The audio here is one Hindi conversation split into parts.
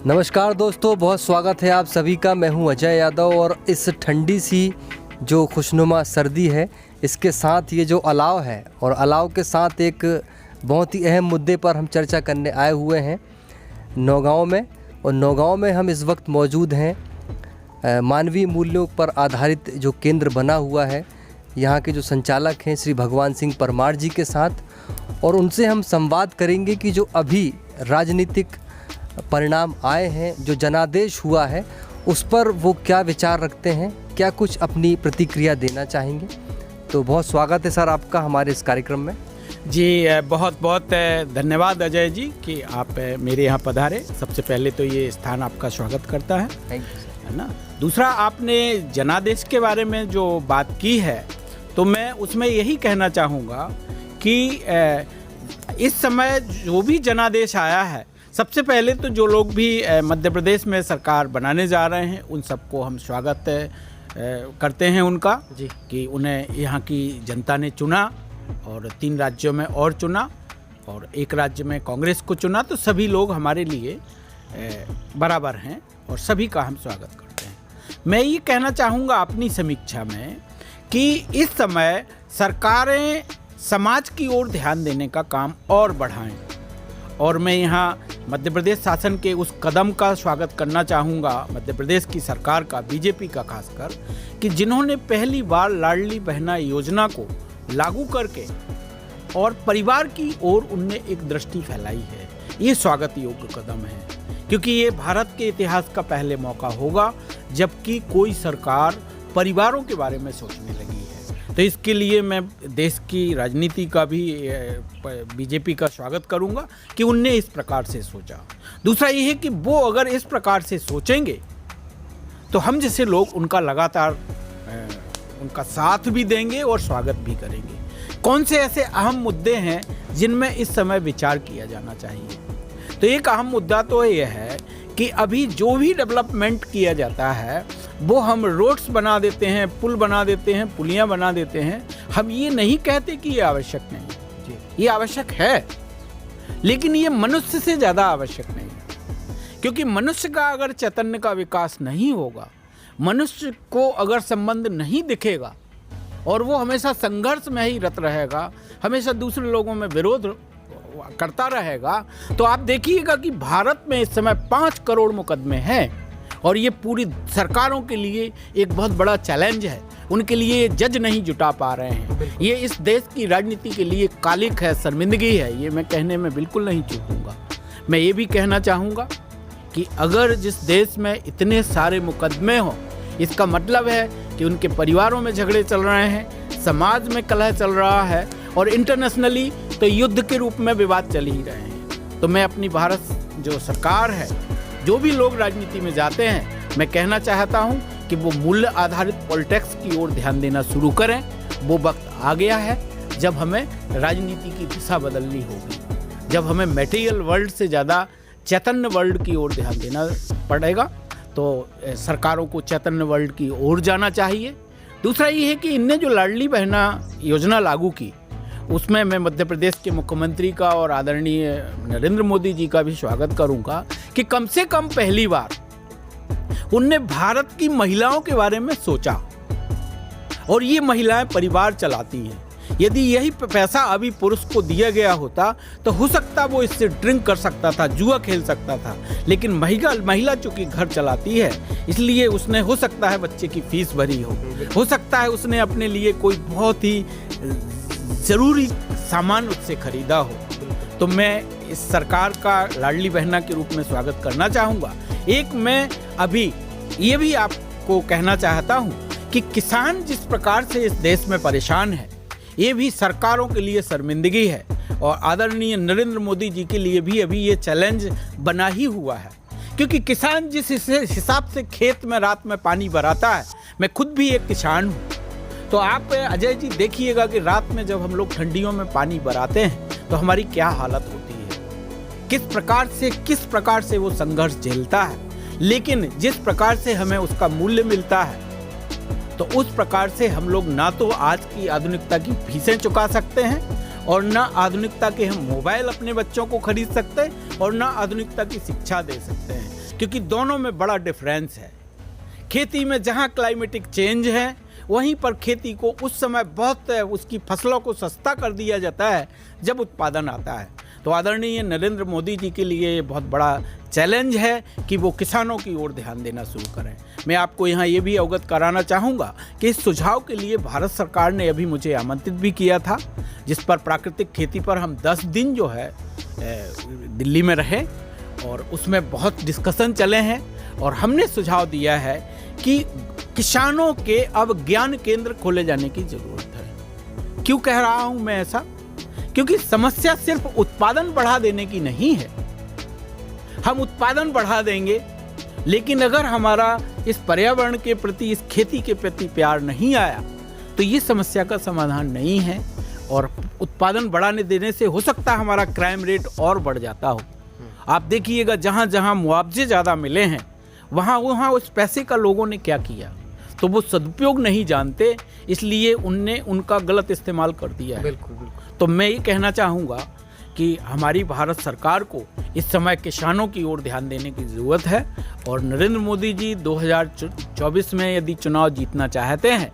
नमस्कार दोस्तों, बहुत स्वागत है आप सभी का। मैं हूं अजय यादव और इस ठंडी सी जो खुशनुमा सर्दी है, इसके साथ ये जो अलाव है और अलाव के साथ एक बहुत ही अहम मुद्दे पर हम चर्चा करने आए हुए हैं नौगांव में। और नौगांव में हम इस वक्त मौजूद हैं मानवीय मूल्यों पर आधारित जो केंद्र बना हुआ है, यहाँ के जो संचालक हैं श्री भगवान सिंह परमार जी के साथ, और उनसे हम संवाद करेंगे कि जो अभी राजनीतिक परिणाम आए हैं, जो जनादेश हुआ है, उस पर वो क्या विचार रखते हैं, क्या कुछ अपनी प्रतिक्रिया देना चाहेंगे। तो बहुत स्वागत है सर आपका हमारे इस कार्यक्रम में। जी बहुत बहुत धन्यवाद अजय जी कि आप मेरे यहाँ पधारे। सबसे पहले तो ये स्थान आपका स्वागत करता है, है ना। दूसरा, आपने जनादेश के बारे में जो बात की है, तो मैं उसमें यही कहना चाहूँगा कि इस समय जो भी जनादेश आया है, सबसे पहले तो जो लोग भी मध्य प्रदेश में सरकार बनाने जा रहे हैं, उन सबको हम स्वागत करते हैं उनका जी, कि उन्हें यहाँ की जनता ने चुना और 3 राज्यों में और चुना और 1 राज्य में कांग्रेस को चुना। तो सभी लोग हमारे लिए बराबर हैं और सभी का हम स्वागत करते हैं। मैं ये कहना चाहूँगा अपनी समीक्षा में कि इस समय सरकारें समाज की ओर ध्यान देने का काम और बढ़ाएं, और मैं यहाँ मध्य प्रदेश शासन के उस कदम का स्वागत करना चाहूँगा, मध्य प्रदेश की सरकार का, बीजेपी का खासकर, कि जिन्होंने पहली बार लाडली बहना योजना को लागू करके और परिवार की ओर उनने एक दृष्टि फैलाई है। ये स्वागत योग्य कदम है, क्योंकि ये भारत के इतिहास का पहले मौका होगा जबकि कोई सरकार परिवारों के बारे में सोचने लगी है। तो इसके लिए मैं देश की राजनीति का भी, बीजेपी का स्वागत करूंगा कि उनने इस प्रकार से सोचा। दूसरा ये है कि वो अगर इस प्रकार से सोचेंगे तो हम जैसे लोग उनका लगातार उनका साथ भी देंगे और स्वागत भी करेंगे। कौन से ऐसे अहम मुद्दे हैं जिनमें इस समय विचार किया जाना चाहिए? तो एक अहम मुद्दा तो यह है कि अभी जो भी डेवलपमेंट किया जाता है वो हम रोड्स बना देते हैं, पुल बना देते हैं, पुलियाँ बना देते हैं। हम ये नहीं कहते कि ये आवश्यक नहीं है, ये आवश्यक है, लेकिन ये मनुष्य से ज़्यादा आवश्यक नहीं है। क्योंकि मनुष्य का अगर चैतन्य का विकास नहीं होगा, मनुष्य को अगर संबंध नहीं दिखेगा और वो हमेशा संघर्ष में ही रत रहेगा, हमेशा दूसरे लोगों में विरोध करता रहेगा, तो आप देखिएगा कि भारत में इस समय 5 करोड़ मुकदमे हैं और ये पूरी सरकारों के लिए एक बहुत बड़ा चैलेंज है। उनके लिए जज नहीं जुटा पा रहे हैं। ये इस देश की राजनीति के लिए कालिक है, शर्मिंदगी है। ये मैं कहने में बिल्कुल नहीं चूकूंगा। मैं ये भी कहना चाहूँगा कि अगर जिस देश में इतने सारे मुकदमे हों, इसका मतलब है कि उनके परिवारों में झगड़े चल रहे हैं, समाज में कलह चल रहा है और इंटरनेशनली तो युद्ध के रूप में विवाद चल ही रहे हैं। तो मैं अपनी भारत जो सरकार है, जो भी लोग राजनीति में जाते हैं, मैं कहना चाहता हूं कि वो मूल्य आधारित पॉलिटिक्स की ओर ध्यान देना शुरू करें। वो वक्त आ गया है जब हमें राजनीति की दिशा बदलनी होगी, जब हमें मटेरियल वर्ल्ड से ज़्यादा चैतन्य वर्ल्ड की ओर ध्यान देना पड़ेगा। तो सरकारों को चैतन्य वर्ल्ड की ओर जाना चाहिए। दूसरा ये है कि इनने जो लाडली बहना योजना लागू की, उसमें मैं मध्य प्रदेश के मुख्यमंत्री का और आदरणीय नरेंद्र मोदी जी का भी स्वागत करूंगा कि कम से कम पहली बार उनने भारत की महिलाओं के बारे में सोचा। और ये महिलाएं परिवार चलाती हैं। यदि यही पैसा अभी पुरुष को दिया गया होता तो हो सकता वो इससे ड्रिंक कर सकता था, जुआ खेल सकता था, लेकिन महिला चूंकि घर चलाती है, इसलिए उसने हो सकता है बच्चे की फीस भरी हो सकता है उसने अपने लिए कोई बहुत ही जरूरी सामान उससे खरीदा हो। तो मैं इस सरकार का लाडली बहना के रूप में स्वागत करना चाहूँगा। एक मैं अभी ये भी आपको कहना चाहता हूँ कि किसान जिस प्रकार से इस देश में परेशान है, ये भी सरकारों के लिए शर्मिंदगी है और आदरणीय नरेंद्र मोदी जी के लिए भी अभी ये चैलेंज बना ही हुआ है। क्योंकि किसान जिस हिसाब से खेत में रात में पानी भराता है, मैं खुद भी एक किसान हूँ, तो आप अजय जी देखिएगा कि रात में जब हम लोग ठंडियों में पानी भराते हैं तो हमारी क्या हालत होती है, किस प्रकार से वो संघर्ष झेलता है। लेकिन जिस प्रकार से हमें उसका मूल्य मिलता है, तो उस प्रकार से हम लोग ना तो आज की आधुनिकता की फीसें चुका सकते हैं और ना आधुनिकता के हम मोबाइल अपने बच्चों को खरीद सकते हैं और ना आधुनिकता की शिक्षा दे सकते हैं, क्योंकि दोनों में बड़ा डिफरेंस है। खेती में जहाँ क्लाइमेटिक चेंज है वहीं पर खेती को उस समय बहुत उसकी फसलों को सस्ता कर दिया जाता है जब उत्पादन आता है। तो आदरणीय नरेंद्र मोदी जी के लिए ये बहुत बड़ा चैलेंज है कि वो किसानों की ओर ध्यान देना शुरू करें। मैं आपको यहाँ ये भी अवगत कराना चाहूँगा कि इस सुझाव के लिए भारत सरकार ने अभी मुझे आमंत्रित भी किया था, जिस पर प्राकृतिक खेती पर हम 10 दिन जो है दिल्ली में रहे और उसमें बहुत डिस्कशन चले हैं। और हमने सुझाव दिया है कि किसानों के अब ज्ञान केंद्र खोले जाने की ज़रूरत है। क्यों कह रहा हूँ मैं ऐसा? क्योंकि समस्या सिर्फ उत्पादन बढ़ा देने की नहीं है। हम उत्पादन बढ़ा देंगे, लेकिन अगर हमारा इस पर्यावरण के प्रति, इस खेती के प्रति प्यार नहीं आया तो ये समस्या का समाधान नहीं है। और उत्पादन बढ़ाने देने से हो सकता है हमारा क्राइम रेट और बढ़ जाता हो। आप देखिएगा जहाँ जहाँ मुआवजे ज़्यादा मिले हैं वहाँ वहाँ उस पैसे का लोगों ने क्या किया, तो वो सदुपयोग नहीं जानते, इसलिए उनने उनका गलत इस्तेमाल कर दिया है। बिल्कुल बिल्कुल। तो मैं ये कहना चाहूँगा कि हमारी भारत सरकार को इस समय किसानों की ओर ध्यान देने की ज़रूरत है। और नरेंद्र मोदी जी 2024 में यदि चुनाव जीतना चाहते हैं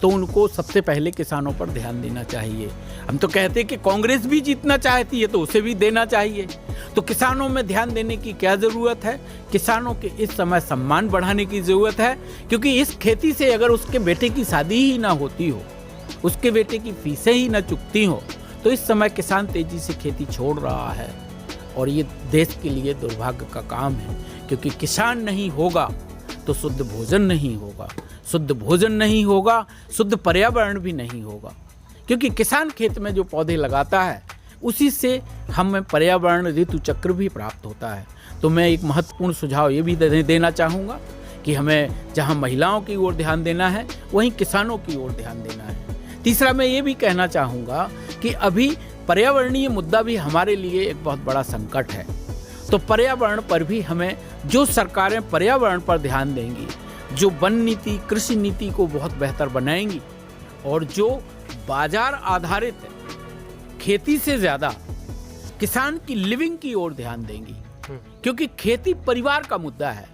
तो उनको सबसे पहले किसानों पर ध्यान देना चाहिए। हम तो कहते हैं कि कांग्रेस भी जीतना चाहती है तो उसे भी देना चाहिए। तो किसानों में ध्यान देने की क्या ज़रूरत है? किसानों के इस समय सम्मान बढ़ाने की ज़रूरत है, क्योंकि इस खेती से अगर उसके बेटे की शादी ही ना होती हो, उसके बेटे की फीसें ही ना चुकती हो, तो इस समय किसान तेजी से खेती छोड़ रहा है। और ये देश के लिए दुर्भाग्य का काम है, क्योंकि किसान नहीं होगा तो शुद्ध भोजन नहीं होगा, शुद्ध भोजन नहीं होगा, शुद्ध पर्यावरण भी नहीं होगा। क्योंकि किसान खेत में जो पौधे लगाता है उसी से हमें पर्यावरण ऋतु चक्र भी प्राप्त होता है। तो मैं एक महत्वपूर्ण सुझाव ये भी देना चाहूँगा कि हमें जहाँ महिलाओं की ओर ध्यान देना है वहीं किसानों की ओर ध्यान देना है। तीसरा मैं ये भी कहना चाहूँगा कि अभी पर्यावरणीय मुद्दा भी हमारे लिए एक बहुत बड़ा संकट है। तो पर्यावरण पर भी हमें, जो सरकारें पर्यावरण पर ध्यान देंगी, जो वन नीति, कृषि नीति को बहुत बेहतर बनाएंगी और जो बाजार आधारित खेती से ज़्यादा किसान की लिविंग की ओर ध्यान देंगी, क्योंकि खेती परिवार का मुद्दा है।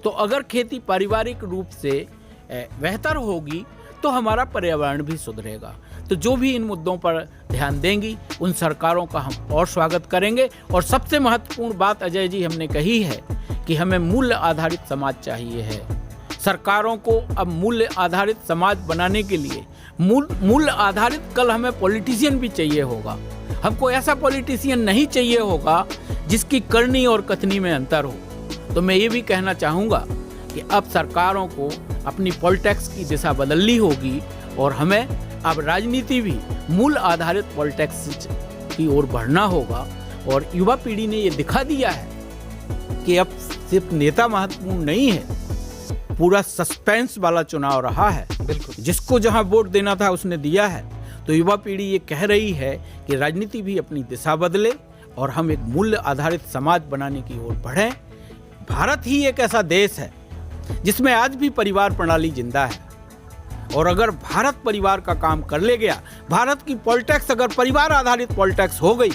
तो अगर खेती पारिवारिक रूप से बेहतर होगी तो हमारा पर्यावरण भी सुधरेगा। तो जो भी इन मुद्दों पर ध्यान देंगी उन सरकारों का हम और स्वागत करेंगे। और सबसे महत्वपूर्ण बात अजय जी हमने कही है कि हमें मूल्य आधारित समाज चाहिए है। सरकारों को अब मूल्य आधारित समाज बनाने के लिए मूल्य आधारित, कल हमें पॉलिटिशियन भी चाहिए होगा। हमको ऐसा पॉलिटिशियन नहीं चाहिए होगा जिसकी करनी और कथनी में अंतर हो। तो मैं ये भी कहना चाहूँगा कि अब सरकारों को अपनी पॉलिटिक्स की दिशा बदलनी होगी और हमें अब राजनीति भी मूल्य आधारित पॉलिटिक्स की ओर बढ़ना होगा। और युवा पीढ़ी ने ये दिखा दिया है कि अब सिर्फ नेता महत्वपूर्ण नहीं है, पूरा सस्पेंस वाला चुनाव रहा है। बिल्कुल। जिसको जहां वोट देना था उसने दिया है। तो युवा पीढ़ी ये कह रही है कि राजनीति भी अपनी दिशा बदले और हम एक मूल्य आधारित समाज बनाने की ओर बढ़ें। भारत ही एक ऐसा देश है जिसमें आज भी परिवार प्रणाली जिंदा है। और अगर भारत परिवार का काम कर ले गया, भारत की पॉलिटिक्स अगर परिवार आधारित पॉलिटिक्स हो गई,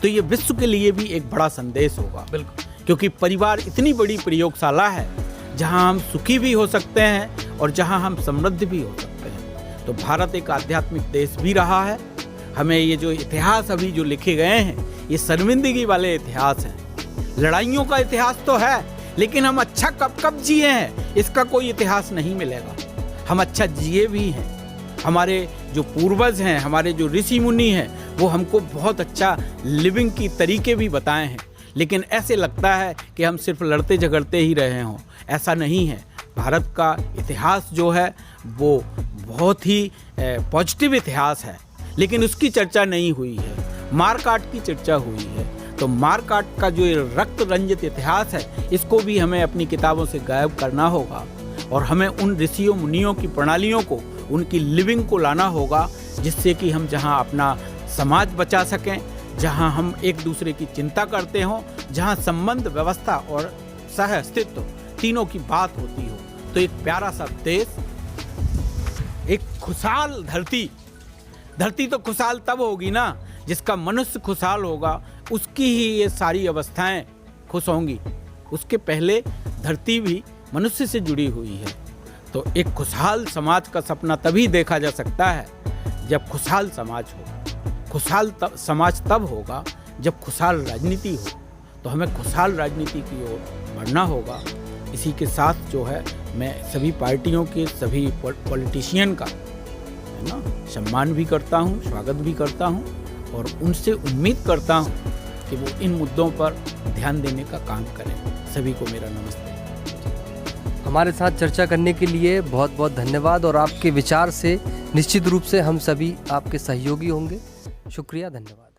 तो ये विश्व के लिए भी एक बड़ा संदेश होगा। बिल्कुल। क्योंकि परिवार इतनी बड़ी प्रयोगशाला है जहां हम सुखी भी हो सकते हैं और जहां हम समृद्ध भी हो सकते हैं। तो भारत एक आध्यात्मिक देश भी रहा है। हमें ये जो इतिहास अभी जो लिखे गए हैं, ये शर्मिंदगी वाले इतिहास हैं। लड़ाइयों का इतिहास तो है, लेकिन हम अच्छा कब जिए हैं इसका कोई इतिहास नहीं मिलेगा। हम अच्छा जिए भी हैं। हमारे जो पूर्वज हैं, हमारे जो ऋषि मुनि हैं, वो हमको बहुत अच्छा लिविंग की तरीके भी बताए हैं। लेकिन ऐसे लगता है कि हम सिर्फ लड़ते झगड़ते ही रहे हों। ऐसा नहीं है। भारत का इतिहास जो है वो बहुत ही पॉजिटिव इतिहास है, लेकिन उसकी चर्चा नहीं हुई है। मारकाट की चर्चा हुई है। तो मारकाट का जो रक्त रंजित इतिहास है, इसको भी हमें अपनी किताबों से गायब करना होगा और हमें उन ऋषियों मुनियों की प्रणालियों को, उनकी लिविंग को लाना होगा, जिससे कि हम जहां अपना समाज बचा सकें, जहां हम एक दूसरे की चिंता करते हों, जहां संबंध, व्यवस्था और सह अस्तित्व तीनों की बात होती हो। तो एक प्यारा सा देश, एक खुशहाल धरती धरती तो खुशहाल तब होगी ना जिसका मनुष्य खुशहाल होगा, उसकी ही ये सारी अवस्थाएं खुश होंगी। उसके पहले धरती भी मनुष्य से जुड़ी हुई है। तो एक खुशहाल समाज का सपना तभी देखा जा सकता है जब खुशहाल समाज हो। खुशहाल समाज तब होगा जब खुशहाल राजनीति हो। तो हमें खुशहाल राजनीति की ओर बढ़ना होगा। इसी के साथ जो है मैं सभी पार्टियों के, सभी पॉलिटिशियन का है ना सम्मान भी करता हूँ, स्वागत भी करता हूँ और उनसे उम्मीद करता हूँ कि वो इन मुद्दों पर ध्यान देने का काम करें। सभी को मेरा नमस्ते। हमारे साथ चर्चा करने के लिए बहुत बहुत धन्यवाद और आपके विचार से निश्चित रूप से हम सभी आपके सहयोगी होंगे। शुक्रिया, धन्यवाद।